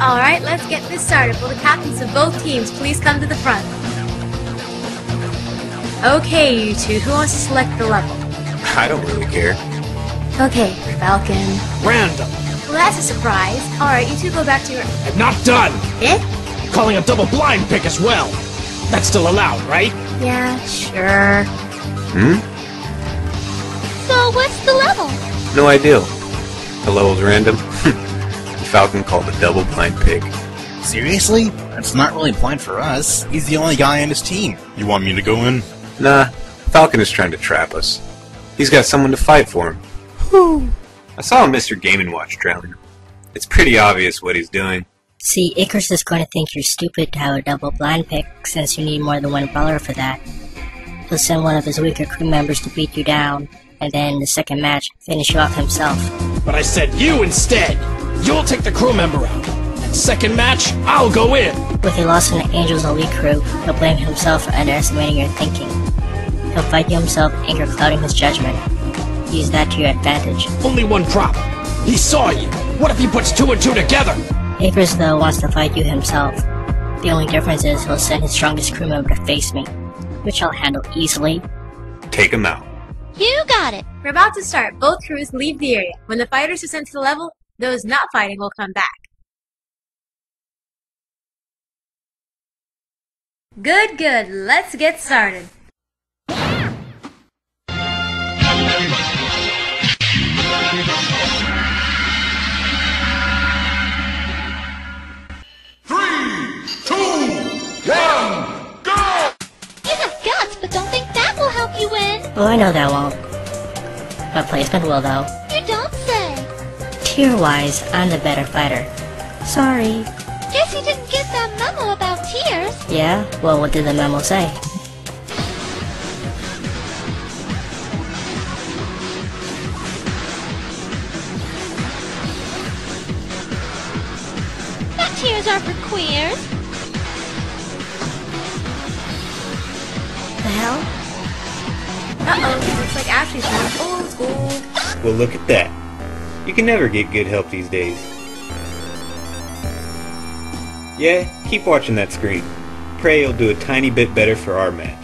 Alright, let's get this started. Will the captains of both teams please come to the front? Okay, you two, who wants to select the level? I don't really care. Okay, Falcon. Random. Well, that's a surprise. Alright, you two go back to your... I'm not done. Eh? Calling a double blind pick as well. That's still allowed, right? Yeah, sure. So, what's the level? No idea. The level's random. Falcon called a double blind pick. Seriously? That's not really blind for us. He's the only guy on his team. You want me to go in? Nah, Falcon is trying to trap us. He's got someone to fight for him. Whew. I saw Mr. Game & Watch drowning. It's pretty obvious what he's doing. See, Icarus is going to think you're stupid to have a double blind pick, since you need more than one brawler for that. He'll send one of his weaker crew members to beat you down, and then in the second match, finish you off himself. But I said you instead. You'll take the crew member out. And second match, I'll go in. With your loss in the Angel's elite crew, he'll blame himself for underestimating your thinking. He'll fight you himself, anger clouding his judgment. Use that to your advantage. Only one problem. He saw you. What if he puts 2 and 2 together? Icarus, though, wants to fight you himself. The only difference is he'll send his strongest crew member to face me, which I'll handle easily. Take him out. You got it. We're about to start. Both crews leave the area. When the fighters are sent to the level, those not fighting will come back. Good, good. Let's get started. But don't think that will help you win. Oh, I know that won't. But placement will, though. You don't say. Tier-wise, I'm the better fighter. Sorry. Guess you didn't get that memo about tiers. Yeah? Well, what did the memo say? That tiers are for queers. The hell? Uh-oh, looks like Ashley's going old school. Well, look at that. You can never get good help these days. Yeah, keep watching that screen. Pray you'll do a tiny bit better for our match.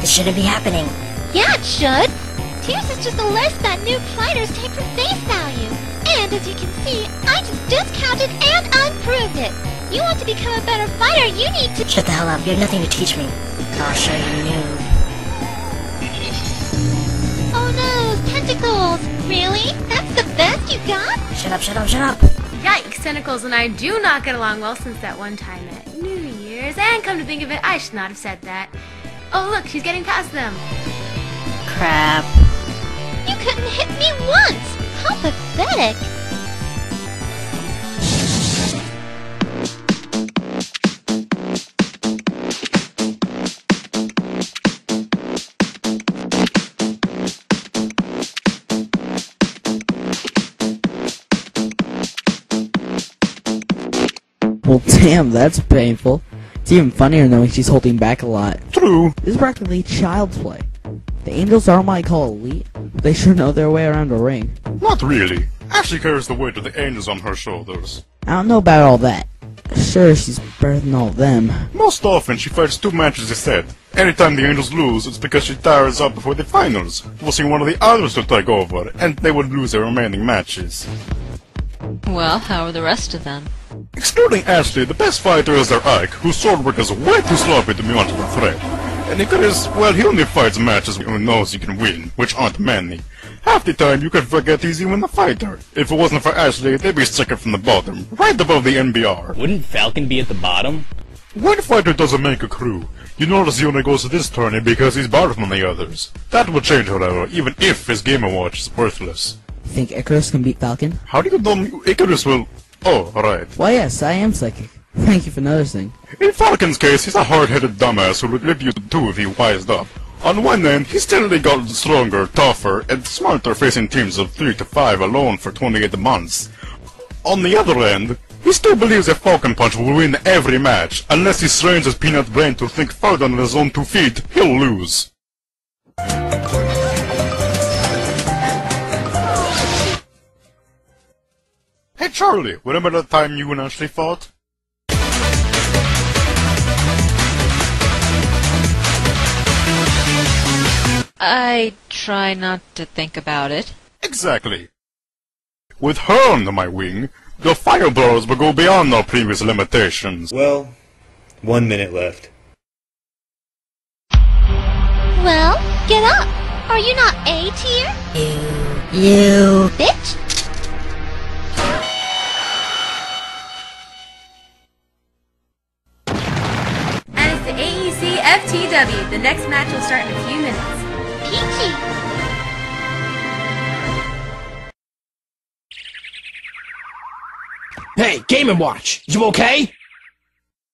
This shouldn't be happening. Yeah, it should. Tiers is just a list that new fighters take for face value. And as you can see, I just discounted and unproved it. You want to become a better fighter, you need to— Shut the hell up, you have nothing to teach me. I'll show you new. Oh no, tentacles! Really? That's the best you got? Shut up, shut up, shut up! Yikes, Tentacles and I do not get along well since that one time at New Year's. And come to think of it, I should not have said that. Oh look, she's getting past them. Crap. You couldn't hit me once! How pathetic! Well, damn, that's painful. It's even funnier knowing she's holding back a lot. True. This is practically child's play. The Angels are what I call elite. They sure know their way around a ring. Not really. Ashley carries the weight of the angels on her shoulders. I don't know about all that. Sure, she's better than all of them. Most often, she fights 2 matches a set. Anytime the angels lose, it's because she tires out before the finals, forcing one of the others to take over, and they would lose their remaining matches. Well, how are the rest of them? Excluding Ashley, the best fighter is their Ike, whose sword work is way too sloppy to be much of a threat. And Icarus, well, he only fights matches when he knows he can win, which aren't many. Half the time, you could forget he's even a fighter. If it wasn't for Ashley, they'd be second from the bottom, right above the NBR. Wouldn't Falcon be at the bottom? One fighter doesn't make a crew. You notice he only goes to this tourney because he's better than the others. That will change, however, even if his Game & Watch is worthless. You think Icarus can beat Falcon? How do you know Icarus will— Oh, right. Why yes, I am psychic. Thank you for noticing. In Falcon's case, he's a hard-headed dumbass who would rip you in two if he wised up. On one end, he's steadily gotten stronger, tougher, and smarter facing teams of 3 to 5 alone for 28 months. On the other end, he still believes that Falcon Punch will win every match. Unless he strains his peanut brain to think further than his own 2 feet, he'll lose. Charlie, remember that time you and Ashley fought? I try not to think about it. Exactly. With her under my wing, the fire blowers will go beyond our previous limitations. Well, 1 minute left. Well, get up. Are you not A tier? You. Bitch. And it's the AEC FTW. The next match will start in a few minutes. Peachy. Hey, Game & Watch, you okay?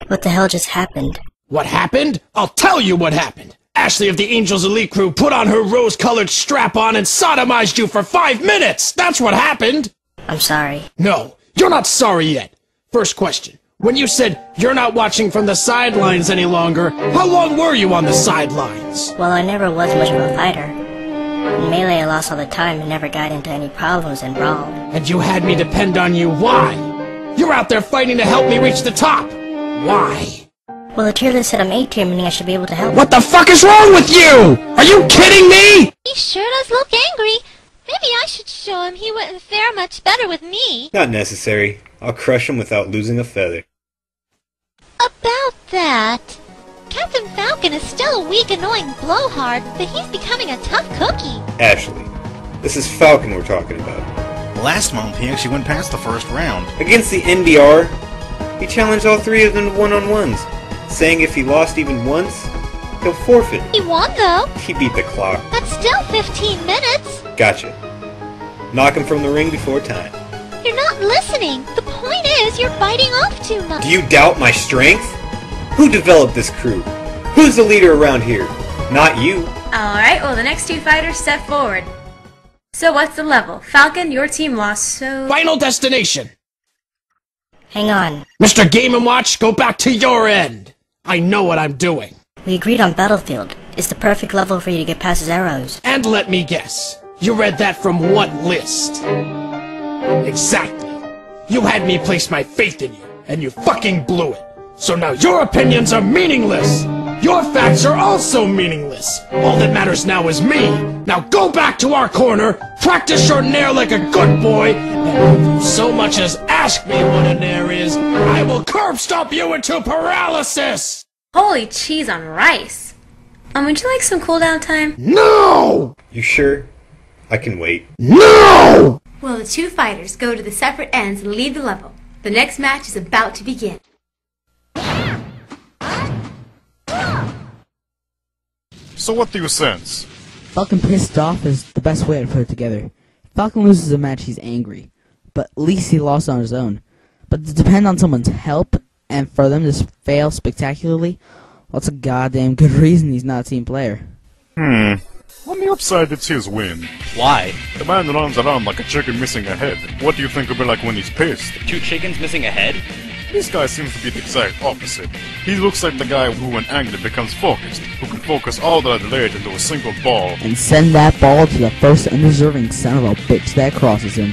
What the hell just happened? What happened? I'll tell you what happened. Ashley of the Angels Elite Crew put on her rose-colored strap-on and sodomized you for 5 minutes! That's what happened! I'm sorry. No, you're not sorry yet. First question. When you said you're not watching from the sidelines any longer, how long were you on the sidelines? Well, I never was much of a fighter. In Melee, I lost all the time and never got into any problems in Brawl. And you had me depend on you. Why? You're out there fighting to help me reach the top. Why? Well, the tier list said I'm A tier, meaning I should be able to help. What the fuck is wrong with you? Are you kidding me? He sure does look angry. Maybe I should show him he wouldn't fare much better with me. Not necessary. I'll crush him without losing a feather. About that, Captain Falcon is still a weak, annoying blowhard, but he's becoming a tough cookie. Ashley, this is Falcon we're talking about. Last month, he actually went past the first round. Against the NDR, he challenged all 3 of them to one-on-ones, saying if he lost even once, he'll forfeit. He won, though. He beat the clock. That's still 15 minutes. Gotcha. Knock him from the ring before time. You're not listening. The point is, you're biting off too much. Do you doubt my strength? Who developed this crew? Who's the leader around here? Not you. Alright, well the next 2 fighters step forward. So what's the level? Falcon, your team lost, so... Final destination. Hang on. Mr. Game & Watch, go back to your end. I know what I'm doing. We agreed on Battlefield. It's the perfect level for you to get past his arrows. And let me guess. You read that from what list? Exactly. You had me place my faith in you, and you fucking blew it. So now your opinions are meaningless. Your facts are also meaningless. All that matters now is me. Now go back to our corner, practice your nair like a good boy, and if you so much as ask me what a nair is, I will curb stomp you into paralysis! Holy cheese on rice. Would you like some cooldown time? No! You sure? I can wait. No! Well, the 2 fighters go to the separate ends and leave the level. The next match is about to begin. So what do you sense? Falcon pissed off is the best way to put it together. If Falcon loses a match, he's angry. But at least he lost on his own. But to depend on someone's help, and for them to fail spectacularly, well, that's a goddamn good reason he's not a team player. On the upside, it's his win. Why? The man runs around like a chicken missing a head. What do you think it'll be like when he's pissed? 2 chickens missing a head? This guy seems to be the exact opposite. He looks like the guy who, when angry, becomes focused, who can focus all that rage into a single ball. And send that ball to the first undeserving son of a bitch that crosses him.